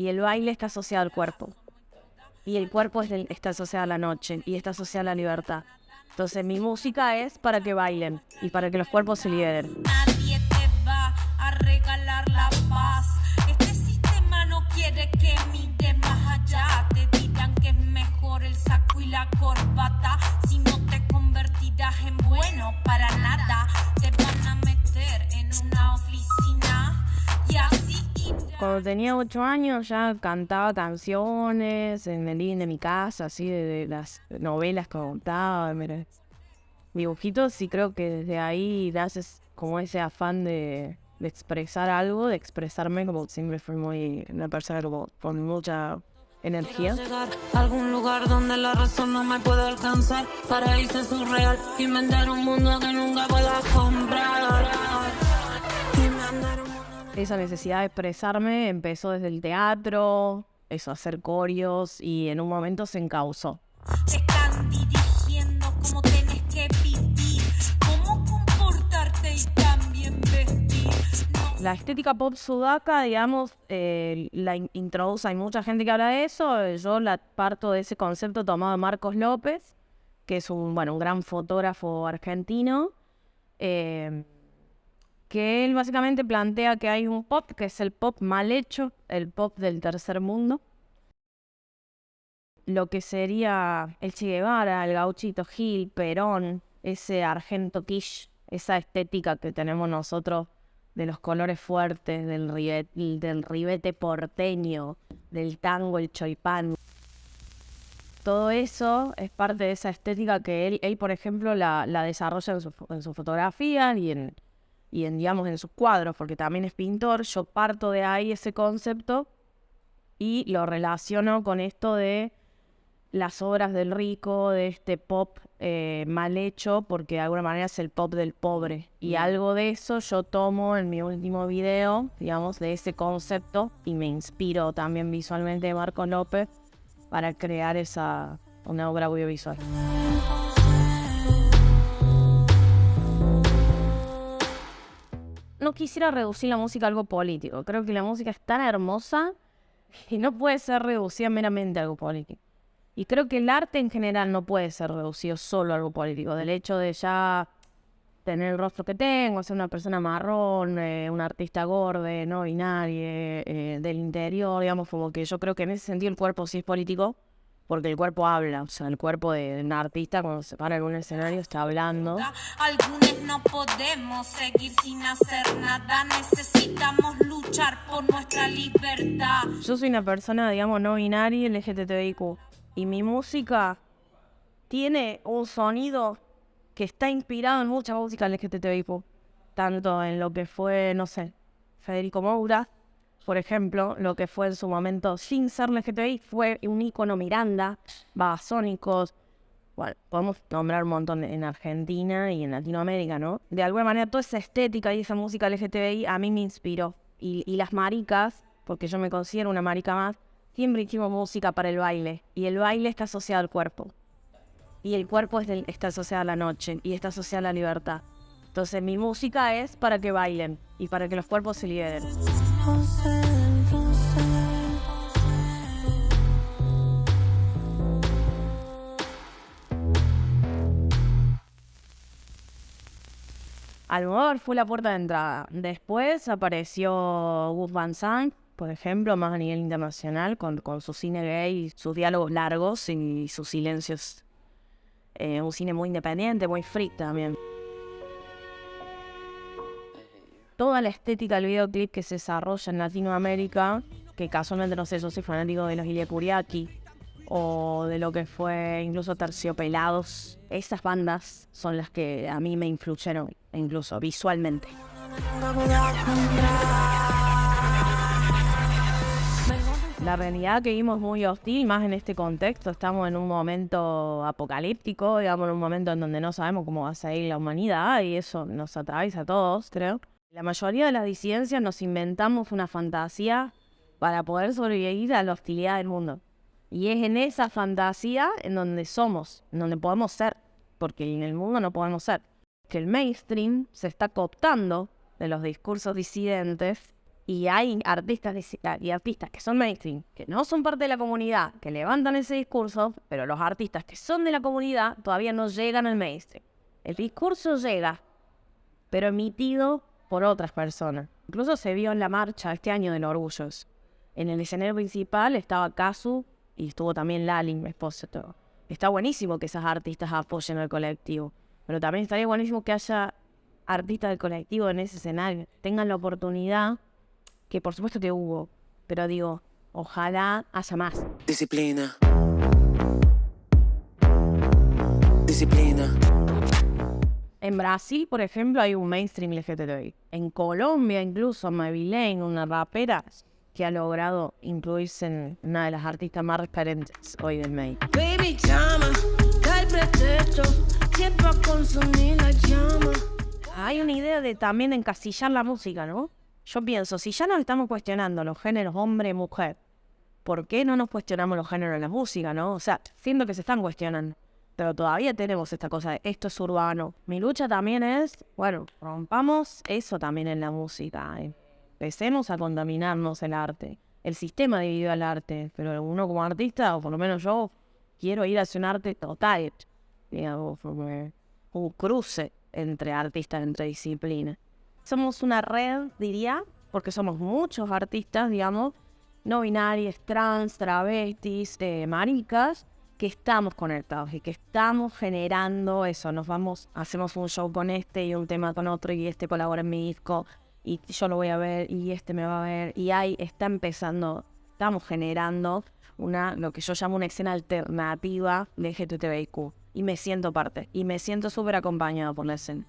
y el baile está asociado al cuerpo. Y el cuerpo está asociado a la noche y está asociado a la libertad. Entonces mi música es para que bailen y para que los cuerpos se liberen. Nadie te va a regalar la paz. Este sistema no quiere que mires más allá. Te dirán que es mejor el saco y la corbata. Si no te convertirás en bueno para nada. Te van a meter en una oficina y así irás. Cuando tenía 8 años ya cantaba canciones en el living de mi casa, así de las novelas que contaba, mira, dibujitos, y creo que desde ahí nace como ese afán de expresar algo, de expresarme, como siempre fui muy una persona como con mucha energía. Quiero llegar a algún lugar donde la razón no me pueda alcanzar. Paraíso surreal, inventar un mundo que nunca pueda comprar. Inventar un mundo. Esa necesidad de expresarme empezó desde el teatro, eso, hacer coreos, y en un momento se encauzó. Te están dirigiendo cómo tenés que vivir, cómo comportarte y también vestir. No. La estética pop sudaca, digamos, la introduce, hay mucha gente que habla de eso, yo la parto de ese concepto tomado de Marcos López, que es un gran fotógrafo argentino, que él básicamente plantea que hay un pop, que es el pop mal hecho, el pop del tercer mundo. Lo que sería el Che Guevara, el Gauchito Gil, Perón, ese argento quiche, esa estética que tenemos nosotros de los colores fuertes, del ribete porteño, del tango, el choipán. Todo eso es parte de esa estética que él por ejemplo, la desarrolla en su fotografía y en digamos, en sus cuadros, porque también es pintor. Yo parto de ahí ese concepto y lo relaciono con esto de las obras del rico, de este pop mal hecho, porque de alguna manera es el pop del pobre. Y algo de eso yo tomo en mi último video, digamos, de ese concepto, y me inspiro también visualmente de Marco López para crear una obra audiovisual. No quisiera reducir la música a algo político. Creo que la música es tan hermosa que no puede ser reducida meramente a algo político. Y creo que el arte en general no puede ser reducido solo a algo político. Del hecho de ya tener el rostro que tengo, ser una persona marrón, un artista gordo, no binario, del interior, digamos, como que yo creo que en ese sentido el cuerpo sí es político, porque el cuerpo habla. O sea, el cuerpo de un artista cuando se para en un escenario está hablando. Algunos no podemos seguir sin hacer nada. Necesitamos luchar por nuestra libertad. Yo soy una persona, digamos, no binaria, LGTBIQ. Y mi música tiene un sonido que está inspirado en mucha música LGTBIQ. Tanto en lo que fue, no sé, Federico Moura, por ejemplo, lo que fue en su momento, sin ser LGTBI, fue un ícono Miranda, Babasónicos. Bueno, podemos nombrar un montón en Argentina y en Latinoamérica, ¿no? De alguna manera toda esa estética y esa música LGTBI a mí me inspiró. Y las maricas, porque yo me considero una marica más, siempre hicimos música para el baile. Y el baile está asociado al cuerpo. Y el cuerpo está asociado a la noche y está asociado a la libertad. Entonces mi música es para que bailen y para que los cuerpos se liberen. Almodóvar fue la puerta de entrada. Después apareció Gus Van Sant, por ejemplo, más a nivel internacional, con su cine gay, sus diálogos largos y sus silencios. Un cine muy independiente, muy free también. Toda la estética del videoclip que se desarrolla en Latinoamérica, que casualmente, no sé, yo soy fanático de los Ilia Kuriaki, o de lo que fue incluso Terciopelados, esas bandas son las que a mí me influyeron, incluso visualmente. La realidad que vimos muy hostil, más en este contexto. Estamos en un momento apocalíptico, digamos, en un momento en donde no sabemos cómo va a seguir la humanidad, y eso nos atraviesa a todos, creo. La mayoría de las disidencias nos inventamos una fantasía para poder sobrevivir a la hostilidad del mundo. Y es en esa fantasía en donde somos, en donde podemos ser, porque en el mundo no podemos ser. Que el mainstream se está cooptando de los discursos disidentes Y hay artistas que son mainstream, que no son parte de la comunidad, que levantan ese discurso, pero los artistas que son de la comunidad todavía no llegan al mainstream. El discurso llega, pero emitido por otras personas. Incluso se vio en la marcha este año de los orgullos. En el escenario principal estaba Casu y estuvo también Lali, mi esposa. Todo. Está buenísimo que esas artistas apoyen al colectivo, pero también estaría buenísimo que haya artistas del colectivo en ese escenario. Tengan la oportunidad, que por supuesto que hubo, pero digo, ojalá haya más. Disciplina. Disciplina. En Brasil, por ejemplo, hay un mainstream LGTBI. En Colombia, incluso, Mavi Lane, una rapera que ha logrado incluirse en una de las artistas más referentes hoy del medio. Baby, llama, da el pretexto, siempre a consumir la llama. Hay una idea de también encasillar la música, ¿no? Yo pienso, si ya nos estamos cuestionando los géneros hombre y mujer, ¿por qué no nos cuestionamos los géneros de la música, no? O sea, siento que se están cuestionando, pero todavía tenemos esta cosa de esto es urbano. Mi lucha también es, bueno, rompamos eso también en la música. Empecemos a contaminarnos el arte. El sistema dividió el arte, pero uno como artista, o por lo menos yo, quiero ir hacia un arte total, digamos, un cruce entre artistas, entre disciplinas. Somos una red, diría, porque somos muchos artistas, digamos, no binarios, trans, travestis, maricas, que estamos conectados y que estamos generando eso. Hacemos un show con este y un tema con otro y este colabora en mi disco y yo lo voy a ver y este me va a ver y ahí estamos generando lo que yo llamo una escena alternativa de LGTBIQ y me siento parte y me siento súper acompañada por la escena.